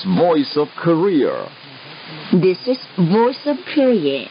is Voice of Korea. This is Voice of Korea.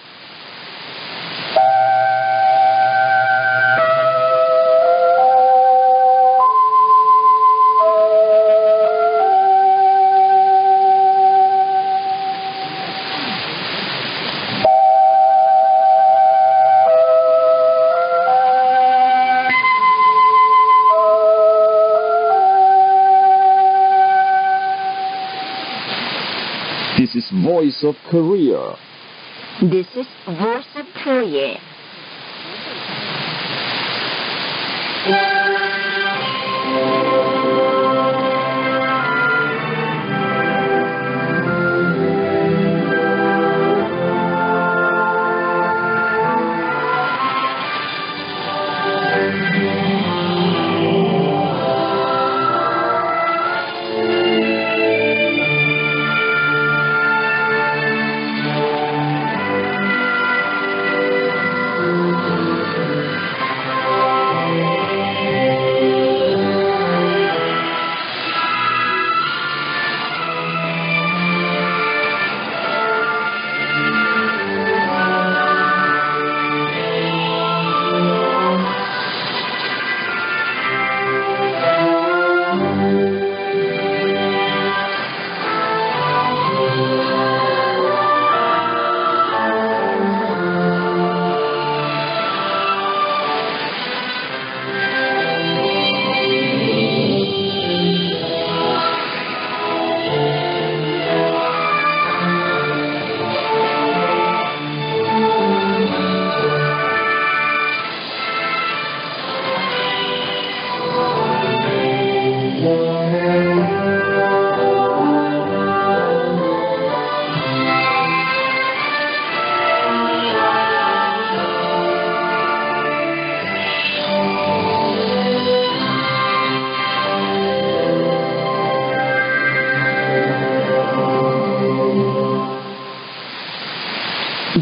This is Voice of Korea. This is Voice of Korea.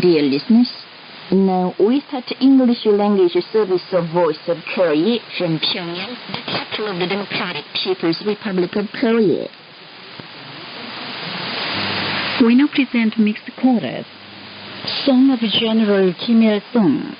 Dear listeners, now we start English language service of Voice of Korea from Pyongyang, the capital of the Democratic People's Republic of Korea. We now present mixed chorus, Song of General Kim Il-sung.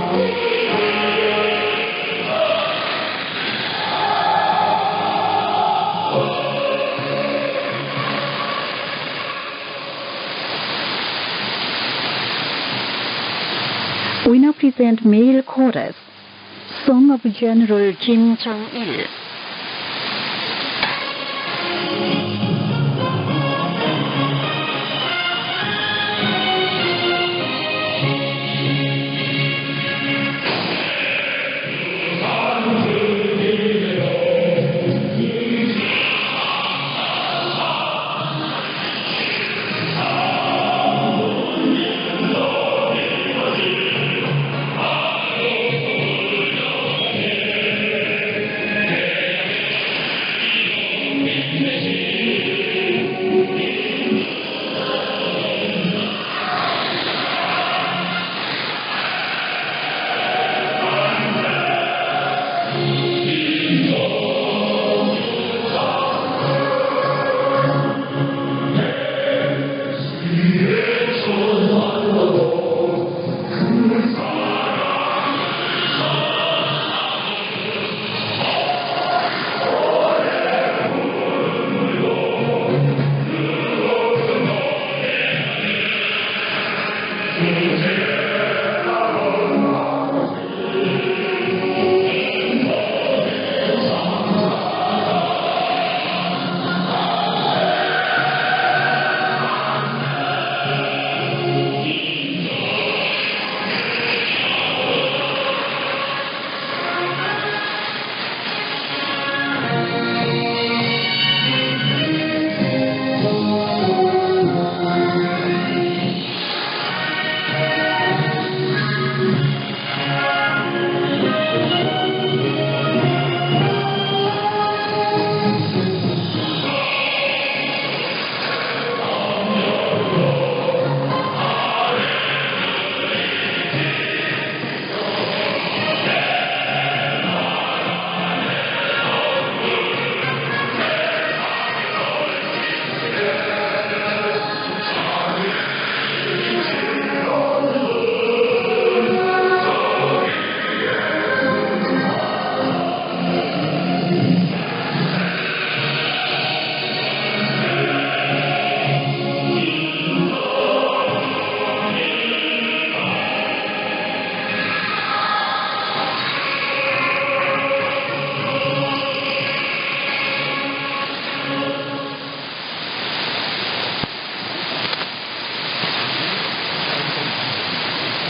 We now present male chorus, Song of General Kim Jong-il.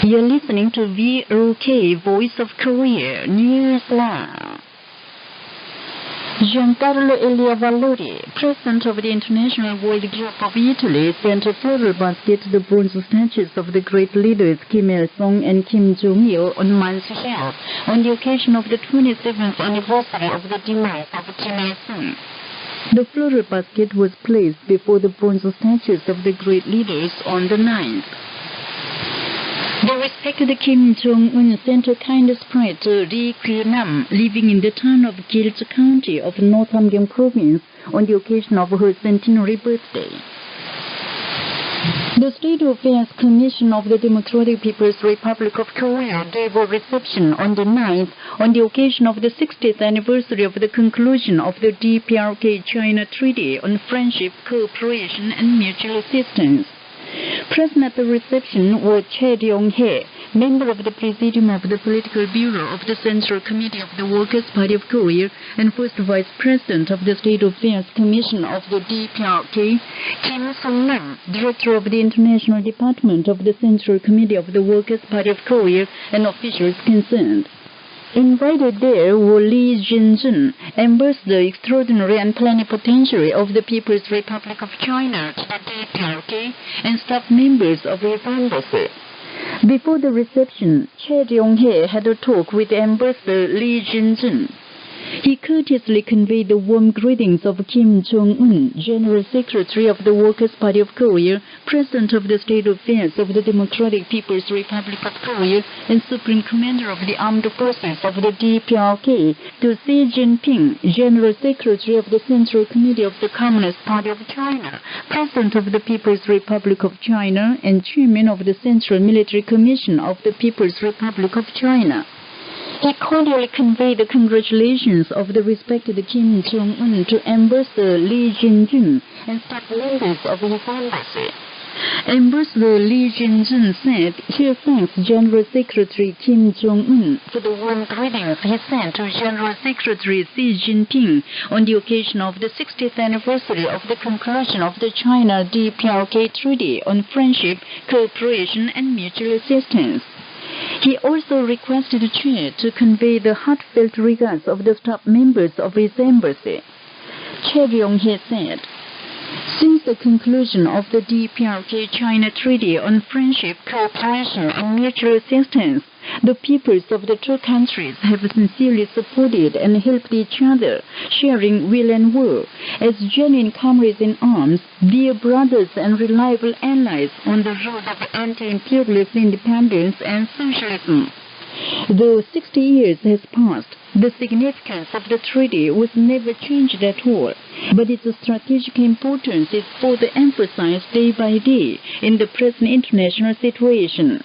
You're listening to VOK, Voice of Korea, News Live. Giancarlo Elia Valori, president of the International World Group of Italy, sent a floral basket to the bronze statues of the great leaders Kim Il-sung and Kim Jong-il on Mansi Hill on the occasion of the 27th anniversary of the demise of Kim Il-sung. The floral basket was placed before the bronze statues of the great leaders on the 9th. The respected Kim Jong-un sent a kind spread to Ri Ki-nam, living in the town of Gilch County of North Hamgyong Province, on the occasion of her centenary birthday. The State Affairs Commission of the Democratic People's Republic of Korea gave a reception on the 9th on the occasion of the 60th anniversary of the conclusion of the DPRK-China Treaty on Friendship, Cooperation and Mutual Assistance. Present at the reception were Che Ryong-hae, member of the Presidium of the Political Bureau of the Central Committee of the Workers' Party of Korea and First Vice President of the State Affairs Commission of the DPRK, Kim Sung-nam, Director of the International Department of the Central Committee of the Workers' Party of Korea, and officials concerned. Invited there were Lee Jin-jun, Ambassador Extraordinary and Plenipotentiary of the People's Republic of China to the DPRK, and staff members of his embassy. Before the reception, Che Ryong-hae had a talk with Ambassador Lee Jin-jun. He courteously conveyed the warm greetings of Kim Jong-un, General Secretary of the Workers' Party of Korea, President of the State Affairs of the Democratic People's Republic of Korea, and Supreme Commander of the Armed Forces of the DPRK, to Xi Jinping, General Secretary of the Central Committee of the Communist Party of China, President of the People's Republic of China, and Chairman of the Central Military Commission of the People's Republic of China. He cordially conveyed the congratulations of the respected Kim Jong-un to Ambassador Li Jinjun and staff members of his embassy. Ambassador Li Jinjun said he thanks General Secretary Kim Jong-un for the warm greetings he sent to General Secretary Xi Jinping on the occasion of the 60th anniversary of the conclusion of the China-DPRK Treaty on Friendship, Cooperation and Mutual Assistance. He also requested the chair to convey the heartfelt regards of the staff members of his embassy. Chair Yong-hee said, "Since the conclusion of the DPRK-China Treaty on Friendship, Cooperation and Mutual Assistance, the peoples of the two countries have sincerely supported and helped each other, sharing will and woe, as genuine comrades in arms, dear brothers and reliable allies on the road of anti-imperialist independence and socialism." Though 60 years has passed, the significance of the treaty was never changed at all, but its strategic importance is further emphasized day by day in the present international situation.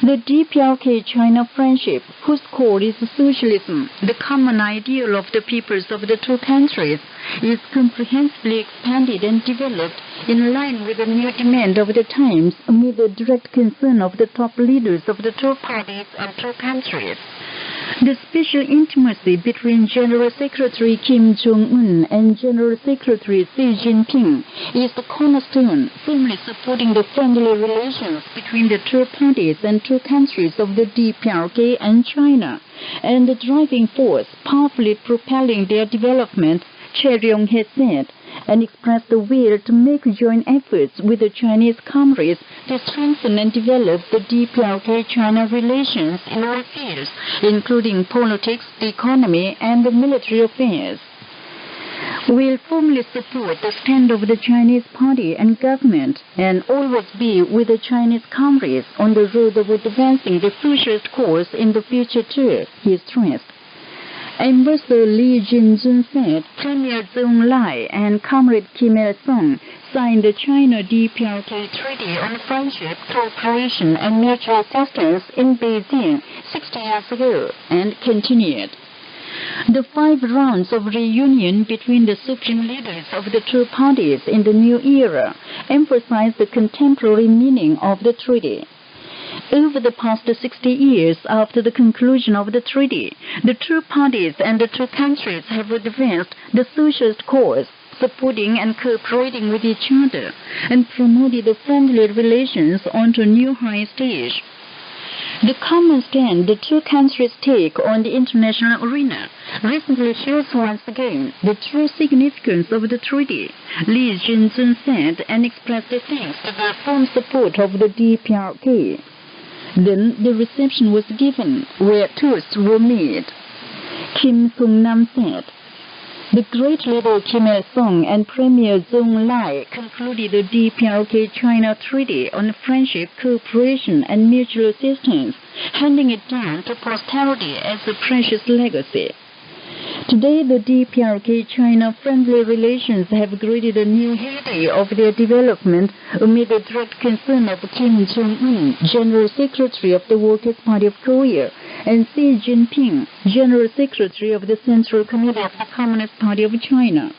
The DPRK-China friendship, whose core is socialism, the common ideal of the peoples of the two countries, is comprehensively expanded and developed in line with the new demand of the times amid the direct concern of the top leaders of the two parties and two countries. The special intimacy between General Secretary Kim Jong-un and General Secretary Xi Jinping is the cornerstone firmly supporting the friendly relations between the two parties and two countries of the DPRK and China, and the driving force powerfully propelling their development, Chair Yong-hee said, and expressed the will to make joint efforts with the Chinese comrades to strengthen and develop the DPRK-China relations in all fields, including politics, the economy, and the military affairs. We will firmly support the stand of the Chinese party and government and always be with the Chinese comrades on the road of advancing the socialist course in the future too, he stressed. Ambassador Li Jinjun said Premier Zhou Enlai and Comrade Kim Il-sung signed the China-DPRK Treaty on Friendship, Cooperation and Mutual Assistance in Beijing 60 years ago, and continued. The 5 rounds of reunion between the supreme leaders of the two parties in the new era emphasize the contemporary meaning of the treaty. Over the past 60 years after the conclusion of the treaty, the two parties and the two countries have advanced the socialist course, supporting and cooperating with each other, and promoted the friendly relations onto a new high stage. The common stand the two countries take on the international arena recently shows once again the true significance of the treaty, Li Jinjun said, and expressed thanks to the firm support of the DPRK. Then the reception was given, where toasts were made. Kim Sung-nam said, "The great leader Kim Il-sung and Premier Zhou Enlai concluded the DPRK-China Treaty on Friendship, Cooperation and Mutual Assistance, handing it down to posterity as a precious legacy. Today, the DPRK-China friendly relations have greeted a new heyday of their development amid the direct concern of Kim Jong-un, General Secretary of the Workers' Party of Korea, and Xi Jinping, General Secretary of the Central Committee of the Communist Party of China.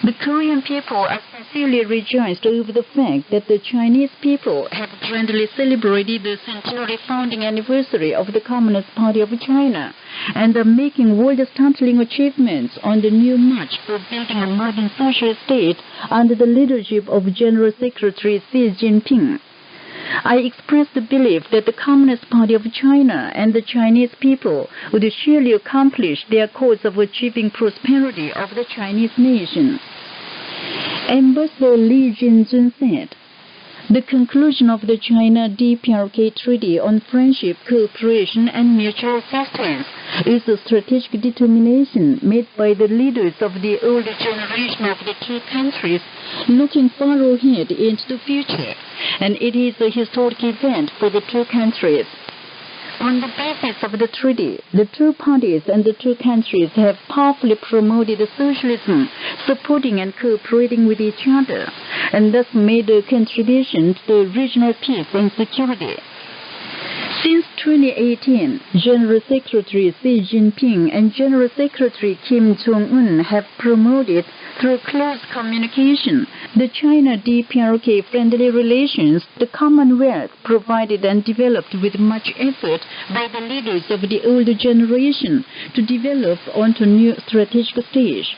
The Korean people are sincerely rejoiced over the fact that the Chinese people have grandly celebrated the centenary founding anniversary of the Communist Party of China and are making world-startling achievements on the new march for building a modern social state under the leadership of General Secretary Xi Jinping. I express the belief that the Communist Party of China and the Chinese people would surely accomplish their cause of achieving prosperity of the Chinese nation." Ambassador Li Jinjun said, The conclusion of the China-DPRK Treaty on Friendship, Cooperation and Mutual Assistance is a strategic determination made by the leaders of the older generation of the two countries looking far ahead into the future, and it is a historic event for the two countries. On the basis of the treaty, the two parties and the two countries have powerfully promoted socialism, supporting and cooperating with each other, and thus made a contribution to the regional peace and security. Since 2018, General Secretary Xi Jinping and General Secretary Kim Jong-un have promoted, through close communication, the China-DPRK friendly relations the Commonwealth provided and developed with much effort by the leaders of the older generation to develop onto a new strategic stage.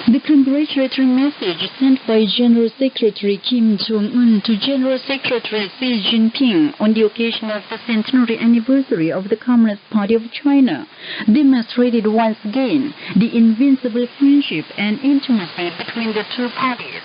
The congratulatory message sent by General Secretary Kim Jong-un to General Secretary Xi Jinping on the occasion of the centenary anniversary of the Communist Party of China demonstrated once again the invincible friendship and intimacy between the two parties.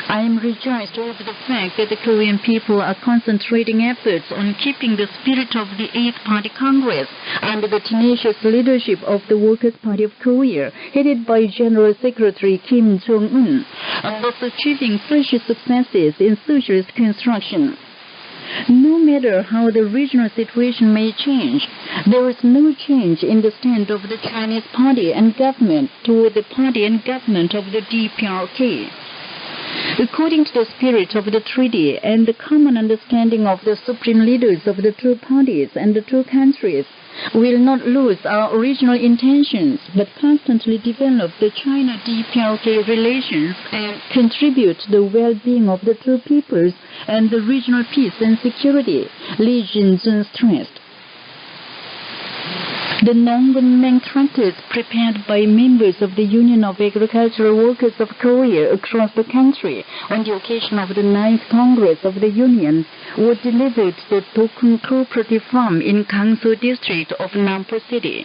I am rejoiced over the fact that the Korean people are concentrating efforts on keeping the spirit of the 8th Party Congress under the tenacious leadership of the Workers' Party of Korea, headed by General Secretary Kim Jong-un, and thus achieving precious successes in socialist construction. No matter how the regional situation may change, there is no change in the stand of the Chinese party and government toward the party and government of the DPRK. According to the spirit of the treaty and the common understanding of the supreme leaders of the two parties and the two countries, we will not lose our original intentions but constantly develop the China-DPRK relations and contribute to the well-being of the two peoples and the regional peace and security, Li Jinzun stressed. The non-government tractors prepared by members of the Union of Agricultural Workers of Korea across the country on the occasion of the 9th Congress of the Union were delivered to the Dokun Cooperative Farm in Gangso district of Nampo City.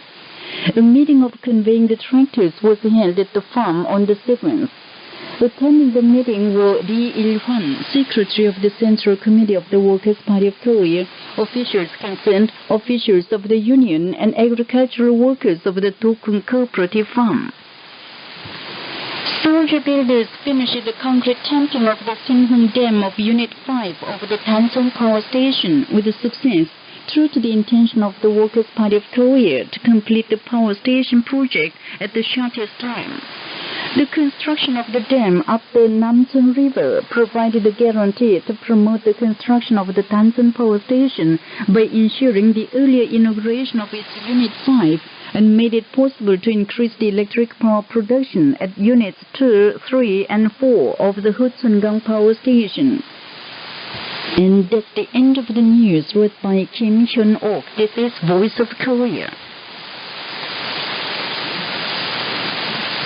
A meeting of conveying the tractors was held at the farm on the 7th. Attending the meeting were Lee Il-hwan, Secretary of the Central Committee of the Workers' Party of Korea, officials concerned, officials of the Union, and agricultural workers of the Dokun Cooperative Farm. Soldier builders finished the concrete tamping of the Singhung Dam of Unit 5 of the Tansun Power Station with success, true to the intention of the Workers' Party of Korea to complete the power station project at the shortest time. The construction of the dam up the Namsun River provided a guarantee to promote the construction of the Tansun Power Station by ensuring the earlier inauguration of its Unit 5 and made it possible to increase the electric power production at Units 2, 3 and 4 of the Hutsungang Power Station. And that's the end of the news read by Kim Hyun-ok. This is Voice of Korea.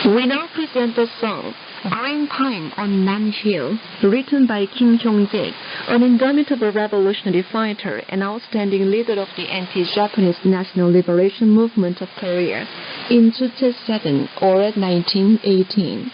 We now present the song Green Pine on Nan Hill, written by Kim Jong-jae, an indomitable revolutionary fighter and outstanding leader of the anti-Japanese national liberation movement of Korea in 2007 or 1918.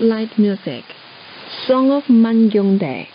light music, Song of Mangyongdae.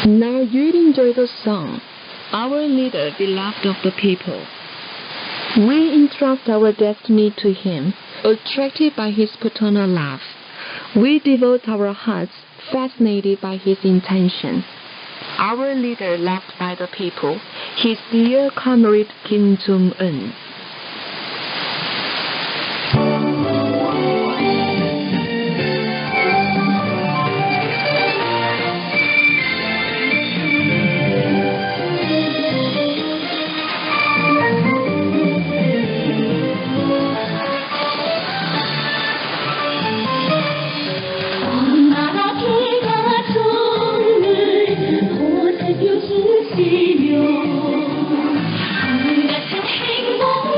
Now you enjoy the song, Our Leader, Beloved of the People. We entrust our destiny to Him, attracted by His paternal love. We devote our hearts, fascinated by His intention. Our leader, loved by the people, His dear comrade Kim Jong-un. 같은 행복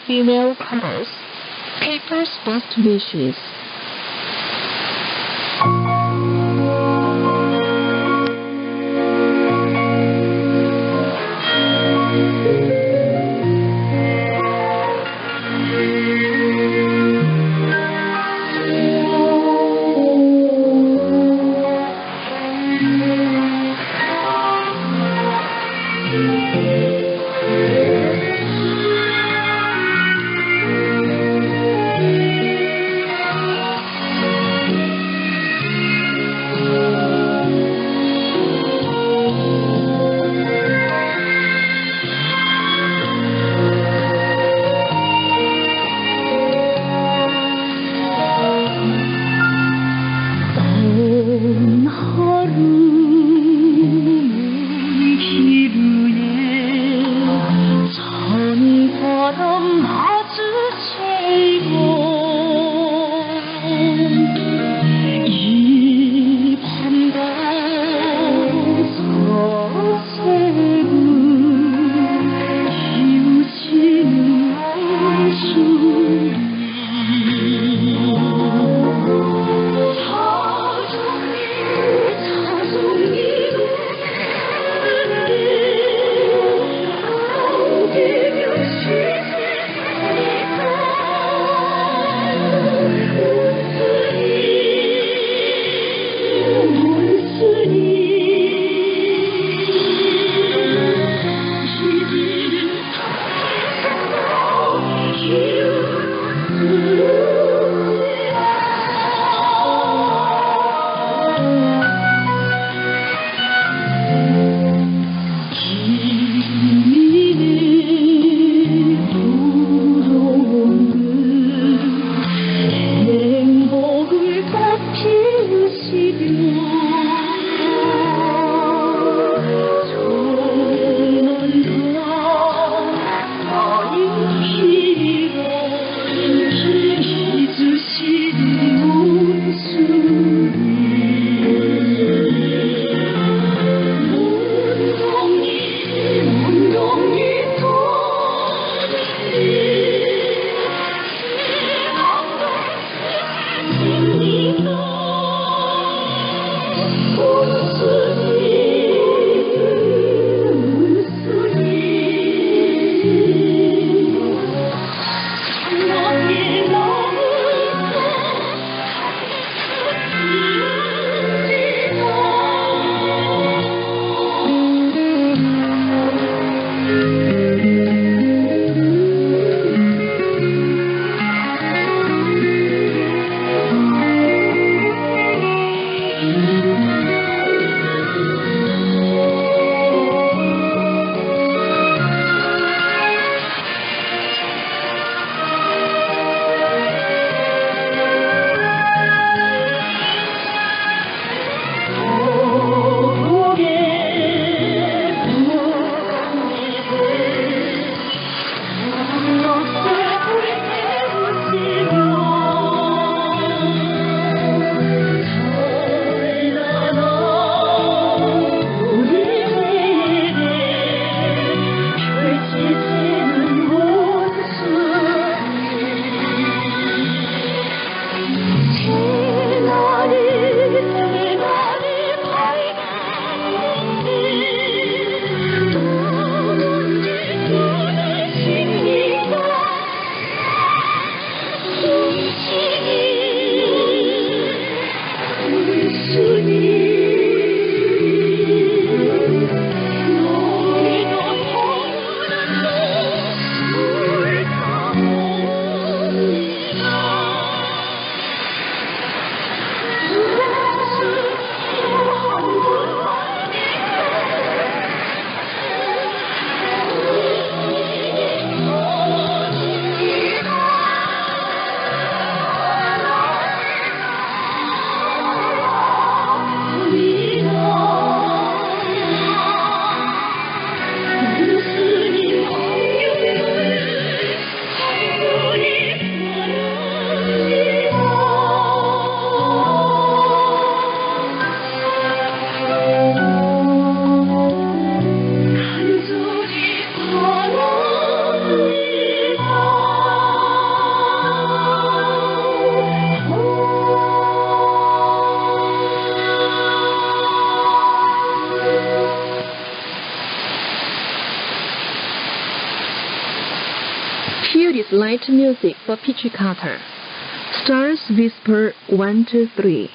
female comers. People's best wishes. Here is light music for Pichicata. Stars Whisper 1, 2, 3.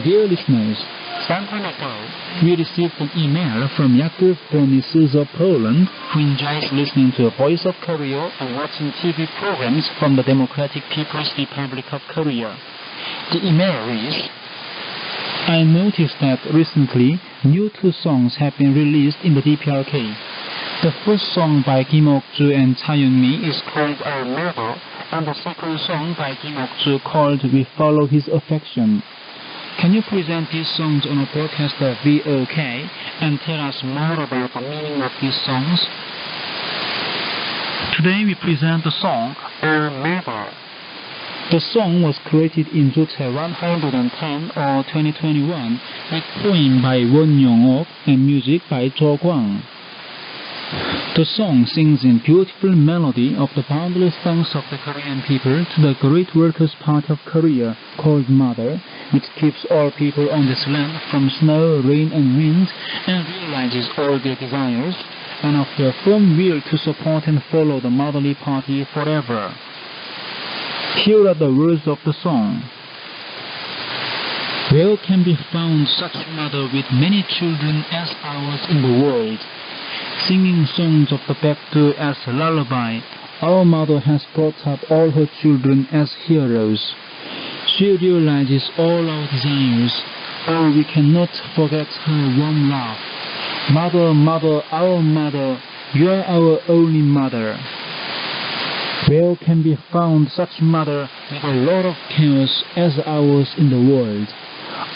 Dear listeners, some time ago, we received an email from Jakub Bonisuz of Poland, who enjoys listening to Voice of Korea and watching TV programs from the Democratic People's Republic of Korea. The email reads, I noticed that recently, new 2 songs have been released in the DPRK. The first song by Kim Ok-ju and Cha Yun-mi is called Our Mother, and the second song by Kim Ok-ju called We Follow His Affection. Can you present these songs on a broadcast of VOK and tell us more about the meaning of these songs? Today we present the song Our Mother. The song was created in Joche 110 or 2021 with poem by Won Young-ok and music by Jo Kwang. The song sings in beautiful melody of the boundless songs of the Korean people to the great workers' part of Korea called Mother, which keeps all people on this land from snow, rain and wind and realizes all their desires, and of their firm will to support and follow the motherly party forever. Here are the words of the song. Where can be found such a mother with many children as ours in the world? singing songs of the Baekdu as a lullaby. Our mother has brought up all her children as heroes. She realizes all our desires. Oh, we cannot forget her warm love. Mother, mother, our mother, you are our only mother. Where can be found such mother with a lot of chaos as ours in the world?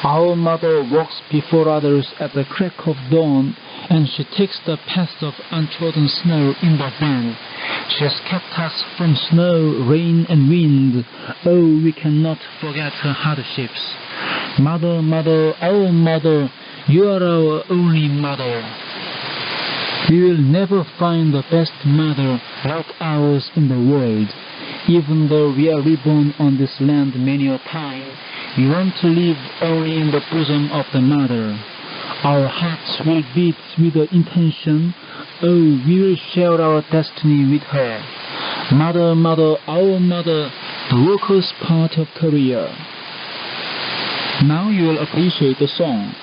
Our mother walks before others at the crack of dawn, and she takes the path of untrodden snow in the van. She has kept us from snow, rain, and wind. Oh, we cannot forget her hardships. Mother, mother, our mother, you are our only mother. We will never find the best mother like ours in the world. Even though we are reborn on this land many a time, we want to live only in the bosom of the mother. Our hearts will beat with the intention, oh, we will share our destiny with her. Mother, mother, our mother, the workers' part of Korea. Now you will appreciate the song.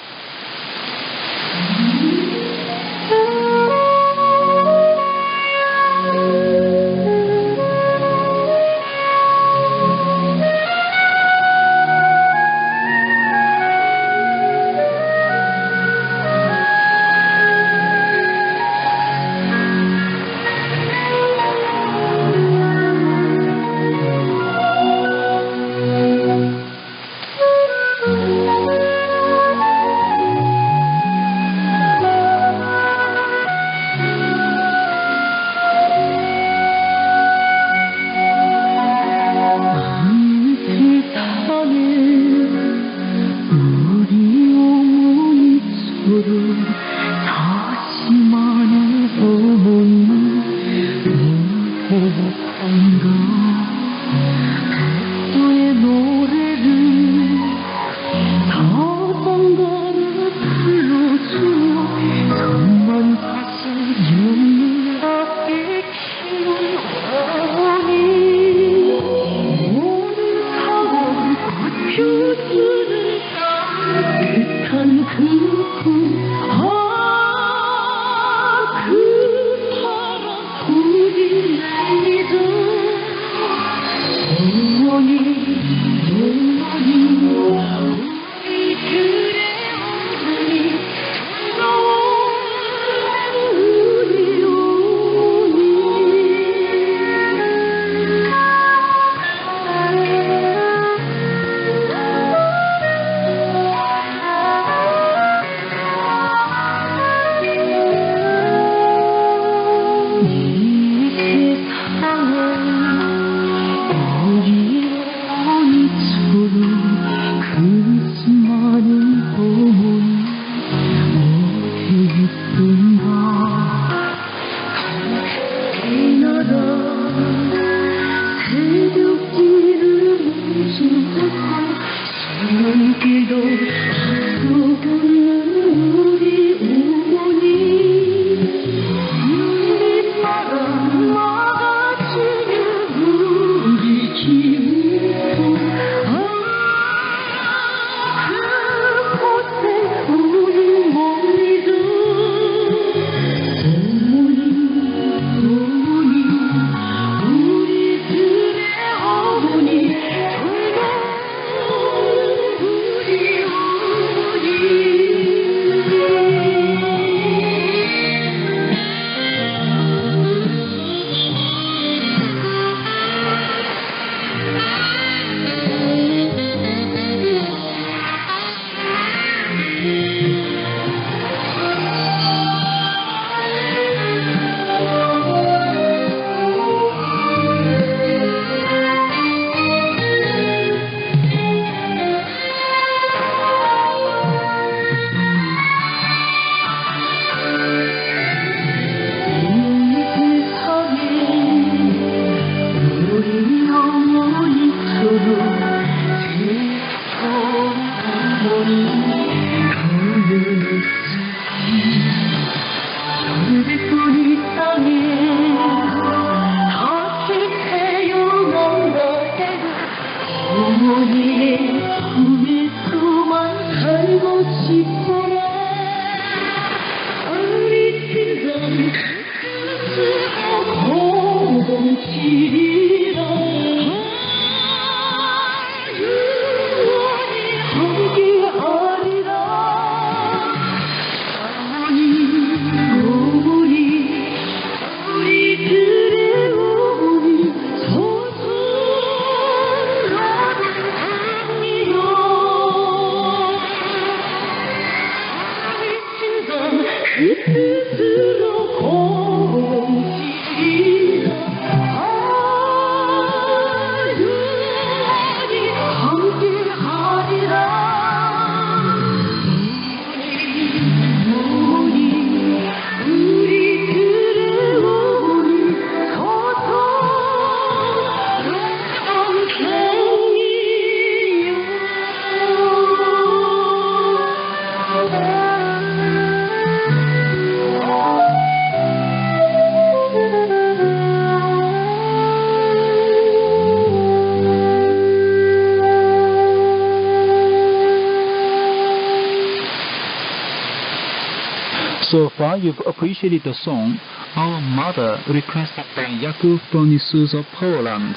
So far, you've appreciated the song Our Mother, requested by Jakub Bronisus of Poland.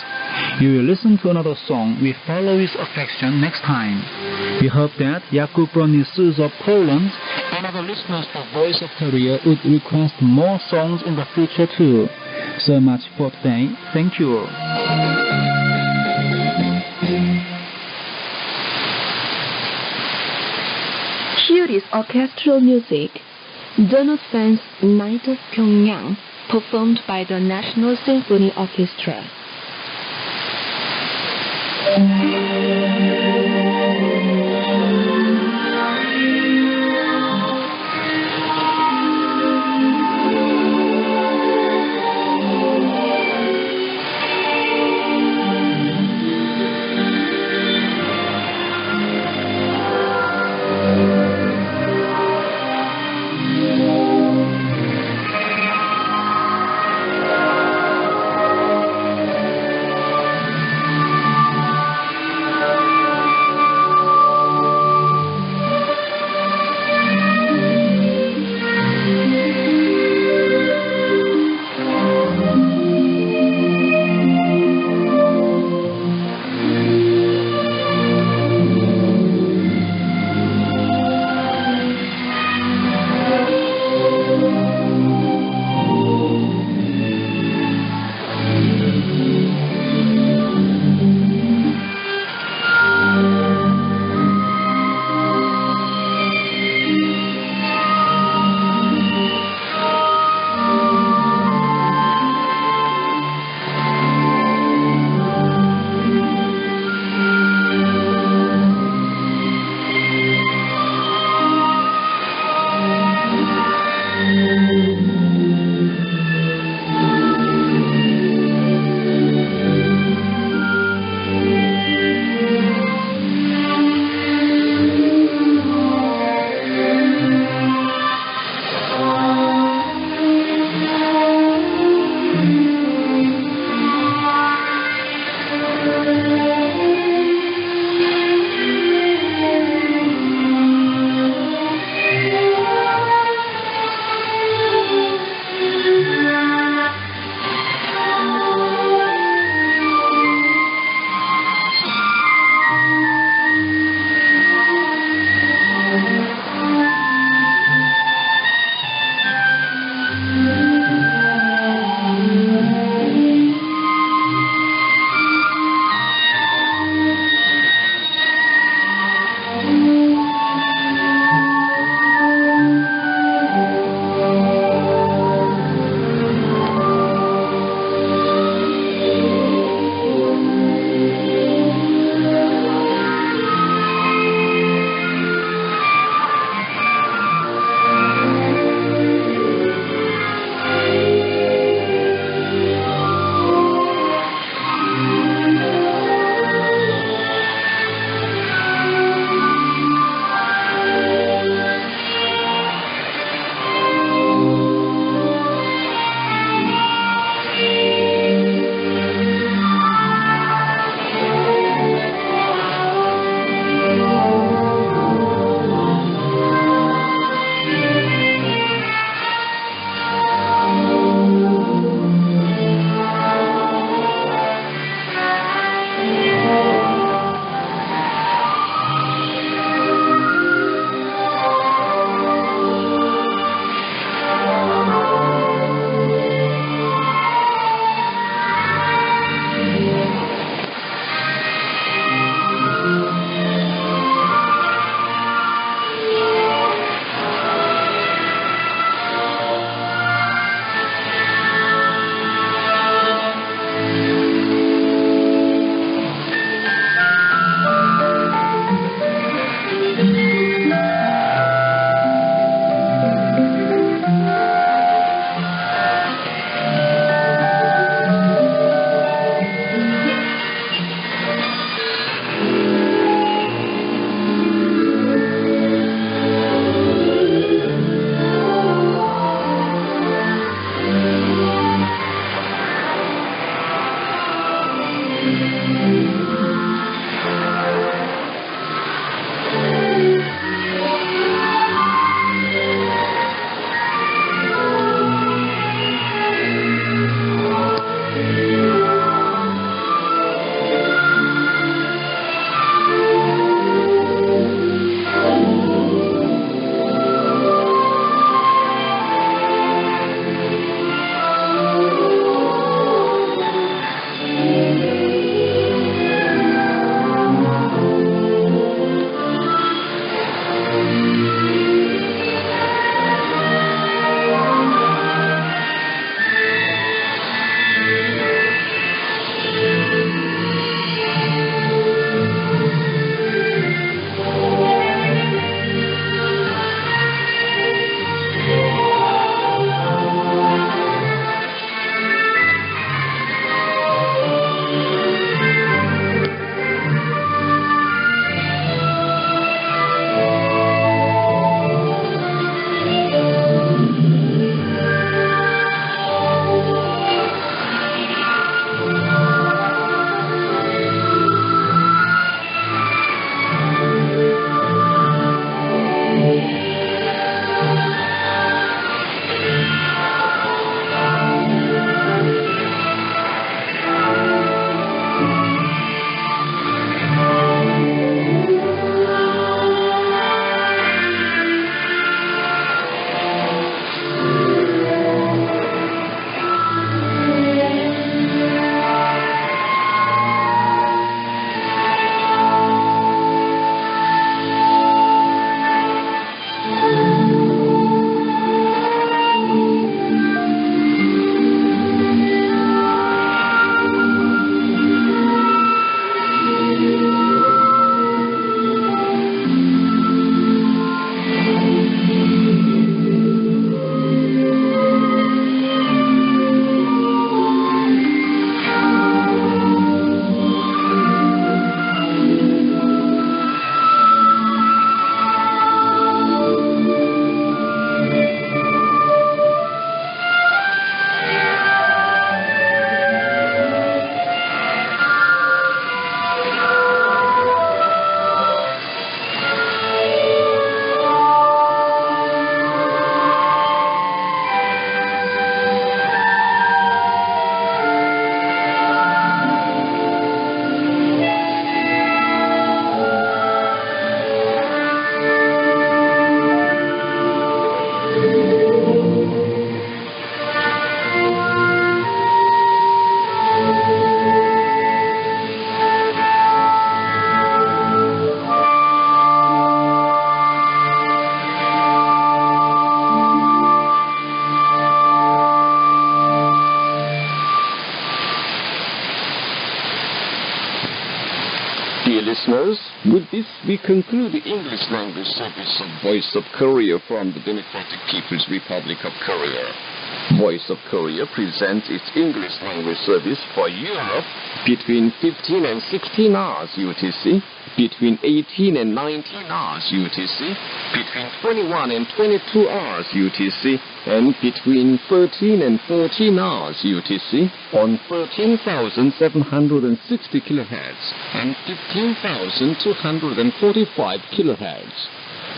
You will listen to another song with Follow His Affection next time. We hope that Jakub Bronisus of Poland and other listeners to Voice of Korea would request more songs in the future too. So much for today. Thank you. Here is orchestral music. Butternut Band's Night of Pyongyang, performed by the National Symphony Orchestra. this, we conclude the English language service of Voice of Korea from the Democratic People's Republic of Korea. Voice of Korea presents its English language service for Europe between 15 and 16 hours UTC, between 18 and 19 hours UTC, between 21 and 22 hours UTC, and between 13 and 14 hours UTC on 13,760 kHz and 15,245 kHz.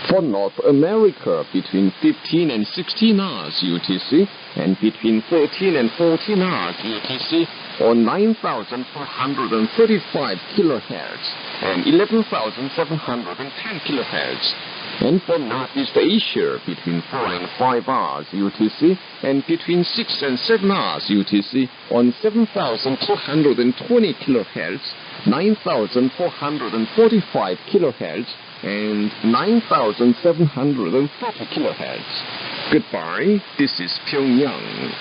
For North America, between 15 and 16 hours UTC and between 13 and 14 hours UTC on 9,435 kHz and 11,710 kHz. And for Northeast Asia, between 4 and 5 hours UTC and between 6 and 7 hours UTC on 7,220 kHz, 9,445 kHz, and 9,730 kHz. Goodbye, this is Pyongyang.